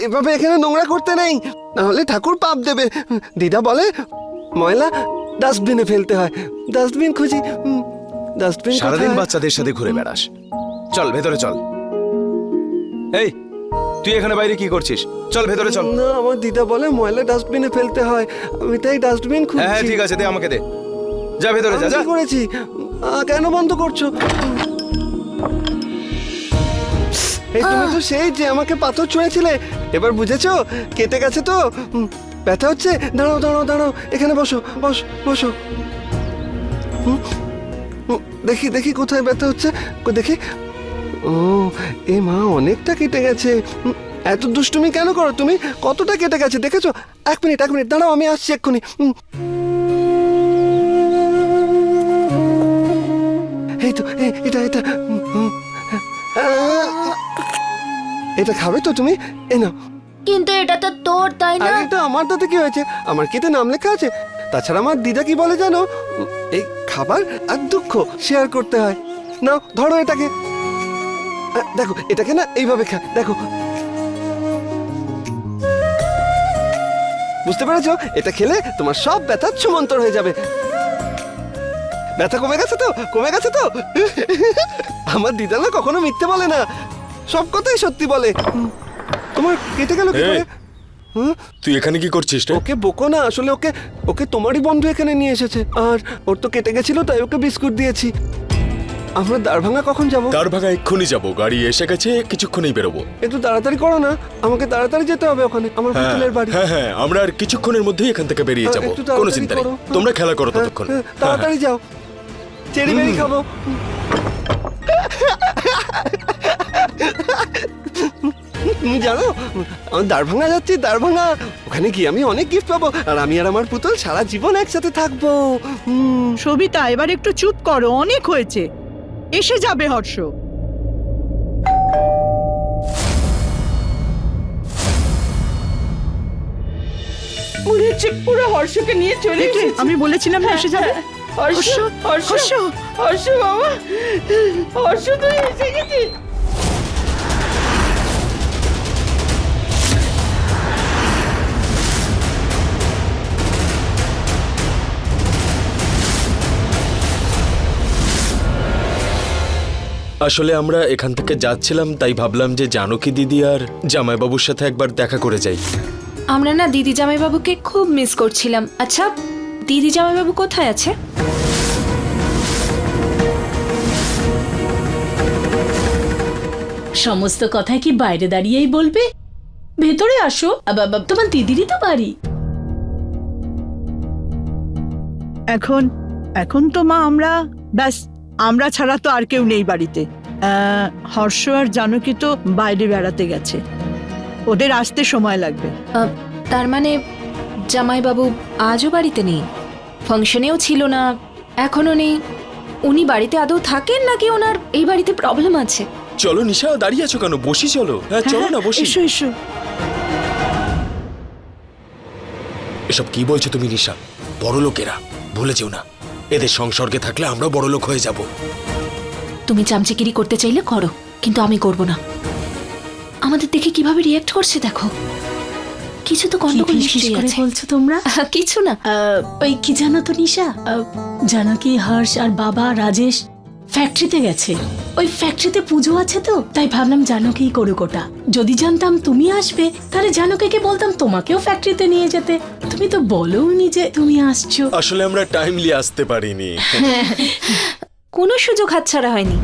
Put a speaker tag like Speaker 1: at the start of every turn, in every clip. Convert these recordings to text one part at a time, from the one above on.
Speaker 1: এভাবে এখানে নোংরা করতে নেই, নাহলে ঠাকুর পাপ দেবে। দিদা বলে ময়লা ডাস্টবিনে ফেলতে হয়। ডাস্টবিন খুঁজি, ডাস্টবিন
Speaker 2: সারাদিন বাচ্চাদের সাথে ঘুরে বেড়াস। চল ভেতরে চল। এই তুই এখানে বাইরে কি করছিস? চল ভেতরে চল।
Speaker 1: না, আমার দিদা বলে ময়লা ডাস্টবিনে ফেলতে হয়, আমি তাই ডাস্টবিন
Speaker 2: হ্যাঁ
Speaker 1: খুঁজছি।
Speaker 2: ঠিক আছে, দে আমাকে দে। যা ভেতরে যা
Speaker 1: আমি
Speaker 2: যা।
Speaker 1: কি করেছি? কেন বন্ধ করছো? এই তুমি তো সেই যে আমাকে পাথর ছুঁয়েছিলে, এবার বুঝেছো? কেটে গেছে তো? ব্যথা হচ্ছে? দাঁড়াও দাঁড়াও দাঁড়াও, এখানে বসো বসো বসো। দেখি দেখি কোথায় ব্যথা হচ্ছে, দেখি। ও এ মা, অনেকটা কেটে গেছে। এত দুষ্টুমি কেন করো তুমি? কতটা কেটে গেছে দেখেছো? এক মিনিট দাঁড়াও, আমি আসছি এক্ষুনি। এই তো এটা এটা এটা খাবে তো তুমি? এ নাও।
Speaker 3: কিন্তু এটা তো তোর, তাই না?
Speaker 1: আরে এটা আমার, তাতে কি হয়েছে? আমার কি এতে নাম লেখা আছে? তাছাড়া আমার দিদা কি বলে জানো? এই খাবার আর দুঃখ শেয়ার করতে হয়। নাও ধরো এটাকে, দেখো এটাকে না এইভাবে খা, দেখো। বুঝতে পেরেছো? এটা খেলে তোমার সব ব্যথা ছুমন্তর হয়ে যাবে। ব্যথা কমে গেছে তো? কমে গেছে তো? আমার দিদা না কখনো মিথ্যে বলে না, সব কথাই সত্যি বলে। তোমার কেটে গেল কি করে?
Speaker 4: তুই এখানে কি করছিস রে?
Speaker 1: ওকে বকো না, আসলে ওকে ওকে তোমারই বন্ধু এখানে নিয়ে এসেছে, আর ওর তো কেটে গেছিল তাই ওকে বিস্কুট দিয়েছি। আমরা দারভাঙা কখন যাব?
Speaker 4: দারভাঙা এক্ষুনি যাবো, গাড়ি এসে গেছে, কিছুক্ষণেই বেরোবো।
Speaker 1: একটু তাড়াতাড়ি করো না, আমাকে তাড়াতাড়ি যেতে হবে ওখানে, আমার
Speaker 4: হ্যাঁ
Speaker 1: পুতুলের বাড়ি।
Speaker 4: হ্যাঁ, আমরা আর কিছুক্ষণের মধ্যেই এখান থেকে বেরিয়ে যাবো,
Speaker 1: একটু তাড়াতাড়ি
Speaker 4: কোনো চিন্তা নেই।
Speaker 1: করো।
Speaker 4: তোমরা খেলা করো ততক্ষণ।
Speaker 1: তাড়াতাড়ি যাও, চেরি বেরি খাবো। তুমি জানো আমি দারভাঙা যাচ্ছি, দারভাঙা। ওখানে গিয়ে আমি অনেক গিফট পাবো, আর আমি আর আমার পুতুল সারা জীবন একসাথে থাকবো।
Speaker 5: সবিতা, এবার একটু চুপ করো, অনেক হয়েছে। এসে যাবে হর্ষ।
Speaker 6: মনে হচ্ছে পুরো হর্ষকে নিয়ে চলে
Speaker 5: দেখলে,
Speaker 6: এসেছি।
Speaker 5: আমি বলেছিলাম না এসে যাবে।
Speaker 6: হর্ষ হর্ষ
Speaker 5: হর্ষ।
Speaker 6: হর্ষ বাবা, হর্ষ তুই এসে গেছিস।
Speaker 4: আসলে আমরা এখান থেকে যাচ্ছিলাম, তাই ভাবলাম যে জানকী দিদি আর জামাইবাবুর সাথে একবার দেখা করে যাই।
Speaker 3: আমরা না দিদি জামাইবাবুকে খুব মিস করছিলাম। আচ্ছা, দিদি জামাইবাবু কোথায় আছে?
Speaker 7: সমস্ত কথাই কি বাইরে দাঁড়িয়েই বলবে? ভেতরে আসো, তোমার দিদিরই তো বাড়ি।
Speaker 5: এখন এখন তো মা আমরা ব্যাস, আমরা ছাড়া তো আর কেউ নেই বাড়িতে। হর্ষ আর জানকী তো বাইরে বেড়াতে গেছে, ওদের আসতে সময় লাগবে।
Speaker 3: তার মানে জামাইবাবু আজও বাড়িতে নেই, ফাংশনেও ছিল না, এখনো নেই। উনি বাড়িতে আদৌ থাকেন নাকি ওনার এই বাড়িতে প্রবলেম আছে?
Speaker 4: চলো নিশা, দাঁড়িয়ে আছো কেন? বসি চলো। হ্যাঁ চলো না, বসি।
Speaker 5: এসো এসো।
Speaker 4: এসব কি বলছো তুমি নিশা? বড় লোকেরা, ভুলে যেও না, এদের সংসর্গে থাকলে আমরা বড় লোক হয়ে যাব।
Speaker 3: তুমি চামচিকিরি করতে চাইলে করো, কিন্তু আমি করব না। আমাদের দেখে কিভাবে রিঅ্যাক্ট করছে দেখো। কিছু তো গন্ডগোল নিশ্চয়ই আছে।
Speaker 7: বলছো তোমরা?
Speaker 3: কিছু না।
Speaker 7: ওই কি জানো তো নিশা, জানকী, হর্ষ আর বাবা রাজেশ ফ্যাক্টরিতে গেছে। ওই ফ্যাক্টরিতে পুজো আছে তো, তাই ভাবলাম জানকী করুক ওটা। যদি জানতাম তুমি আসবে, তাহলে জানকীকে বলতাম তোমাকেও ফ্যাক্টরিতে নিয়ে যেতে। তুমি তো বলোনি যে তুমি আসছো।
Speaker 4: আসলে আমরা টাইমলি আসতে পারিনি।
Speaker 3: কোনো সুযোগ হাতছাড়া হয়নি।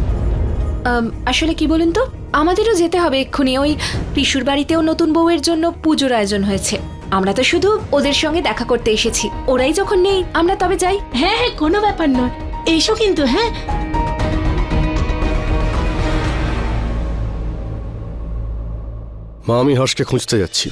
Speaker 3: আসলে কি বলুন তো, আমাদেরও যেতে হবে এক্ষুনি। ওই পিসুর বাড়িতেও নতুন বউয়ের জন্য পুজোর আয়োজন হয়েছে। আমরা তো শুধু ওদের সঙ্গে দেখা করতে এসেছি, ওরাই যখন নেই আমরা তবে যাই।
Speaker 7: হ্যাঁ হ্যাঁ, কোনো ব্যাপার নয়, এসো কিন্তু। হ্যাঁ
Speaker 8: মা, আমি হর্ষকে খুঁজতে যাচ্ছি।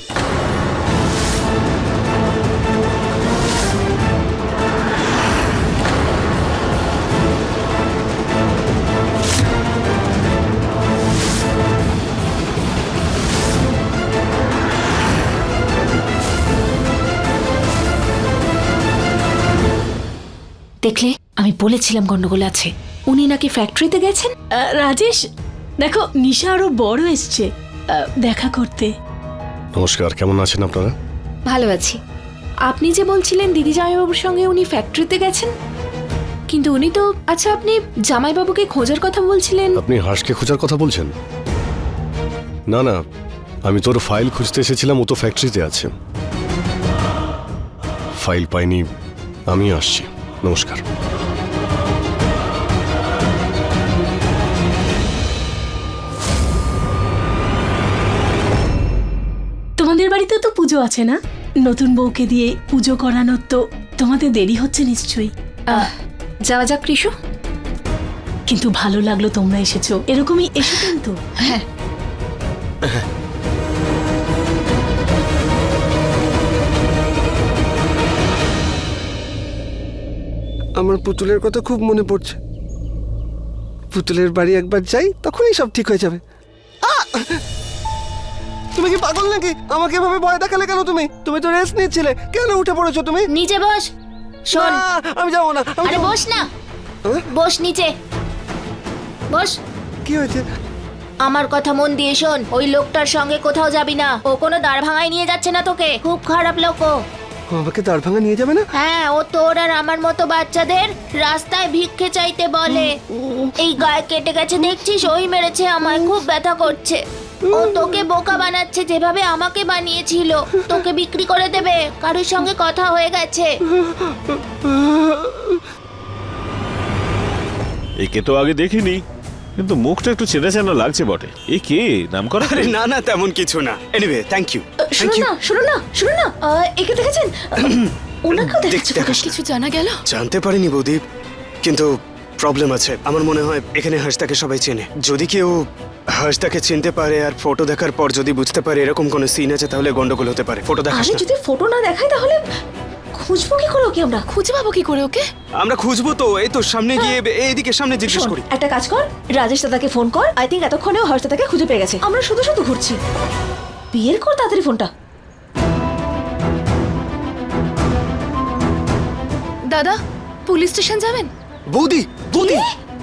Speaker 3: দেখলে, আমি বলেছিলাম গন্ডগোল আছে। উনি নাকি ফ্যাক্টরিতে গেছেন।
Speaker 7: রাজেশ, দেখো নিশা আরো বড় এসছে দেখা করতে।
Speaker 8: নমস্কার, কেমন আছেন আপনারা?
Speaker 3: ভালো আছি। আপনি যে বলছিলেন দিদি জামাইবাবুর সঙ্গে উনি ফ্যাক্টরিতে গেছেন, কিন্তু উনি তো, আচ্ছা আপনি জামাইবাবুকে খোঁজার কথা বলছিলেন।
Speaker 8: আপনি হাঁসকে খোঁজার কথা বলছেন? না না, আমি তোর ফাইল খুঁজতে এসেছিলাম, ও তো ফ্যাক্টরিতে আছে। ফাইল পাইনি, আমি আসছি। নমস্কার।
Speaker 7: তোমাদের বাড়িতে তো পুজো আছে না? নতুন বউকে দিয়ে পুজো করানোর তো তোমাদের দেরি হচ্ছে নিশ্চয়ই।
Speaker 3: যাওয়া যাক কৃষু।
Speaker 7: কিন্তু ভালো লাগলো তোমরা এসেছো, এরকমই এসো কিন্তু।
Speaker 3: হ্যাঁ,
Speaker 1: আমার পুতুলের কথা খুব মনে পড়ছে। পুতুলের বাড়ি একবার যাই, তখনই সব ঠিক হয়ে যাবে। আহ! তুমি কি পাগল নাকি? আমাকে এভাবে ভয় দেখালে কেন? তুমি তো রেস্ট নিচ্ছিলে, কেন উঠে পড়েছো তুমি?
Speaker 9: নিচে বস। শোন,
Speaker 1: না, আমি যাবো না।
Speaker 9: আরে বস না,
Speaker 1: হ্যাঁ?
Speaker 9: বস নিচে বস।
Speaker 1: কি হয়েছে?
Speaker 9: আমার কথা মন দিয়ে শোন, ওই লোকটার সঙ্গে কোথাও যাবি না। ও কোনো দাঁড় ভাঙায় নিয়ে যাচ্ছে না তোকে, খুব খারাপ লোক ও।
Speaker 1: ও আমাকে দাঁড় ভাঙা নিয়ে যাবে না?
Speaker 9: হ্যাঁ, ও তোর আর আমার মতো বাচ্চাদের রাস্তায় ভিক্ষে চাইতে বলে। এই গায়ে কেটে গেছে দেখছিস, ওই মেরেছে আমায়, খুব ব্যথা করছে। ও তোকে বোকা বানাচ্ছে যেভাবে আমাকে বানিয়েছিল। তোকে বিক্রি করে দেবে, কারোর সঙ্গে কথা হয়ে গেছে।
Speaker 10: একে তো আগে দেখিনি, কিন্তু মুখটা একটু চেনা চেনা লাগছে বটে। এ কে, নাম করা?
Speaker 2: আরে না না, তেমন কিছু না। Anyway, thank you.
Speaker 3: শুনুন না, একে দেখেছেন? ওনাকেও দেখেছেন?
Speaker 9: কিছু জানা গেল?
Speaker 2: জানতে পারিনি বৌদি, কিন্তু প্রবলেম আছে। আমার মনে হয় এখানে হাঁসটাকে সবাই চেনে। যদি কেউ হাঁসটাকে চিনতে পারে আর ফটো দেখার পর যদি বুঝতে পারে এরকম কোনো সিন আছে, তাহলে গন্ডগোল হতে পারে। ফটো দেখাস
Speaker 3: আরে
Speaker 2: না।
Speaker 3: যদি ফটো না দেখায় তাহলে খুঁজবো কি করে ওকে? আমরা খুঁজে পাবো কি করে ওকে?
Speaker 2: আমরা খুঁজবো তো, এই তো সামনে গিয়ে এইদিকে সামনে জিজ্ঞেস
Speaker 3: শোন,
Speaker 2: করি।
Speaker 3: একটা কাজ কর, রাজেশ দাদাকে ফোন কর। আই থিঙ্ক এতক্ষণেও হর্ষ দাদাকে খুঁজে পেয়ে গেছে। আমরা শুধু শুধু ঘুরছি। বিয়ের কর তাড়াতাড়ি ফোনটা।
Speaker 9: দাদা, পুলিশ স্টেশন যাবেন?
Speaker 2: বৌদি বৌদি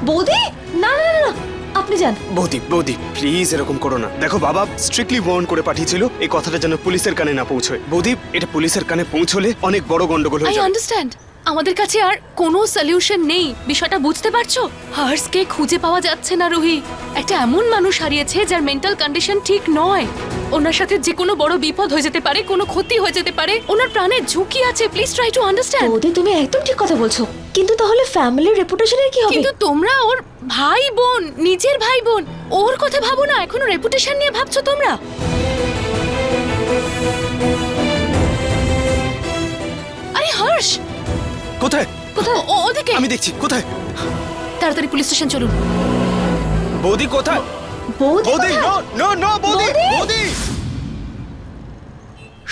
Speaker 3: বৌদি, না না না না, আপনি যান।
Speaker 2: বৌদি প্লিজ এরকম করো না। দেখো, বাবা স্ট্রিক্টলি ওয়ার্ন করে পাঠিয়েছিল এই কথাটা যেন পুলিশের কানে না পৌঁছয়। বৌদি, এটা পুলিশের কানে পৌঁছলে অনেক বড় গন্ডগোল হয়ে
Speaker 9: আই
Speaker 2: যাবে।
Speaker 9: আন্ডারস্ট্যান্ড। আমাদের কাছে আর কোনো সলিউশন নেই, বিষয়টা বুঝতে পারছো? হার্সকে খুঁজে পাওয়া যাচ্ছে না রুহি। একটা এমন মানুষ হারিয়েছে যার মেন্টাল কন্ডিশন ঠিক নয়। ওনার সাথে যে কোনো বড় বিপদ হয়ে যেতে পারে, কোনো ক্ষতি হয়ে যেতে পারে, ওনার প্রাণের ঝুঁকি আছে। Please try to understand.
Speaker 3: বৌদি তুমি একদম ঠিক কথা বলছো, কিন্তু তাহলে ফ্যামিলির রেপুটেশনের কি হবে?
Speaker 9: কিন্তু তোমরা ওর ভাই বোন, নিজের ভাই বোন, ওর কথা ভাবো না। এখনো রেপুটেশন নিয়ে ভাবছো তোমরা? আরে হর্ষ
Speaker 2: কোথায়?
Speaker 9: ওদিকে।
Speaker 2: আমি দেখছি। কোথায়?
Speaker 9: তাড়াতাড়ি পুলিশ স্টেশন চলুন।
Speaker 2: বৌদি কোথায়?
Speaker 3: বৌদি
Speaker 2: বৌদি, নো নো নো, বৌদি বৌদি।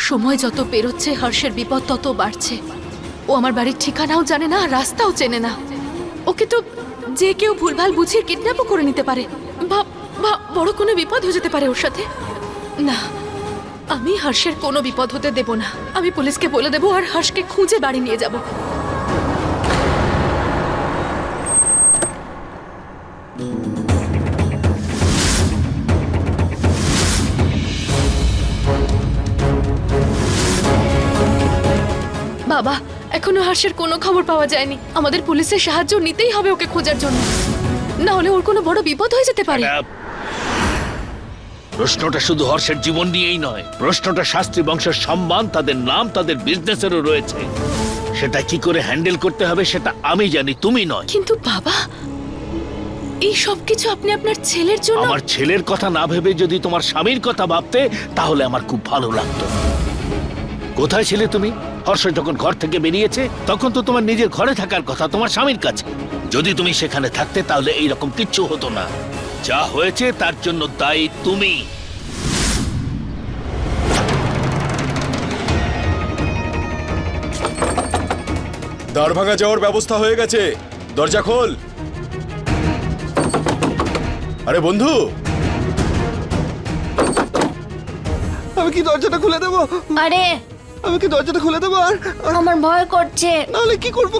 Speaker 9: সময় যত পেরোচ্ছে হর্ষের বিপদ তত বাড়ছে। ও আমার বাড়ির ঠিকানাও জানে না, রাস্তাও চেনে না। ওকে তো যে কেউ ভুলভাল বুঝিয়ে কিডন্যাপও করে নিতে পারে, বা বড় কোনো বিপদ হয়ে যেতে পারে ওর সাথে। না, আমি হর্ষের কোনো বিপদ হতে দেব না। আমি পুলিশকে বলে দেবো আর হর্ষকে খুঁজে বাড়ি নিয়ে যাব। বাবা, এখনো হর্ষের কোনো খবর পাওয়া যায়নি। আমাদের পুলিশের সাহায্য নিতেই হবে ওকে খোঁজার জন্য, না হলে ওর কোনো বড় বিপদ হয়ে যেতে পারে।
Speaker 11: প্রশ্নটা শুধু হর্ষের জীবন নিয়েই নয়, প্রশ্নটা শাস্ত্রী বংশের সম্মান, তাদের নাম, তাদের বিজনেসেরও রয়েছে। সেটা কি করে হ্যান্ডেল করতে হবে সেটা আমি জানি, তুমি নয়।
Speaker 9: কিন্তু বাবা, এই সব কিছু আপনি আপনার ছেলের জন্য।
Speaker 11: আমার ছেলের কথা না ভেবে যদি তোমার স্বামীর কথা ভাবতে, তাহলে আমার খুব ভালো লাগতো। কোথায় ছিলে তুমি? হর্ষ যখন ঘর থেকে বেরিয়েছে তখন তো তোমার নিজের ঘরে থাকার কথা, তোমার স্বামীর কাছে। যদি তুমি সেখানে থাকতে তাহলে এইরকম কিচ্ছু হতো না। যা হয়েছে তার জন্য দায়ী তুমি।
Speaker 4: দাঁড় ভাঙা যাওয়ার ব্যবস্থা হয়ে গেছে, দরজা খোল। আরে বন্ধু,
Speaker 1: আমি কি দরজাটা খুলে দেবো?
Speaker 9: আরে
Speaker 1: আমি কি দরজাটা খুলে দেবো? আর
Speaker 9: আমার ভয় করছে।
Speaker 1: নাহলে কি করব?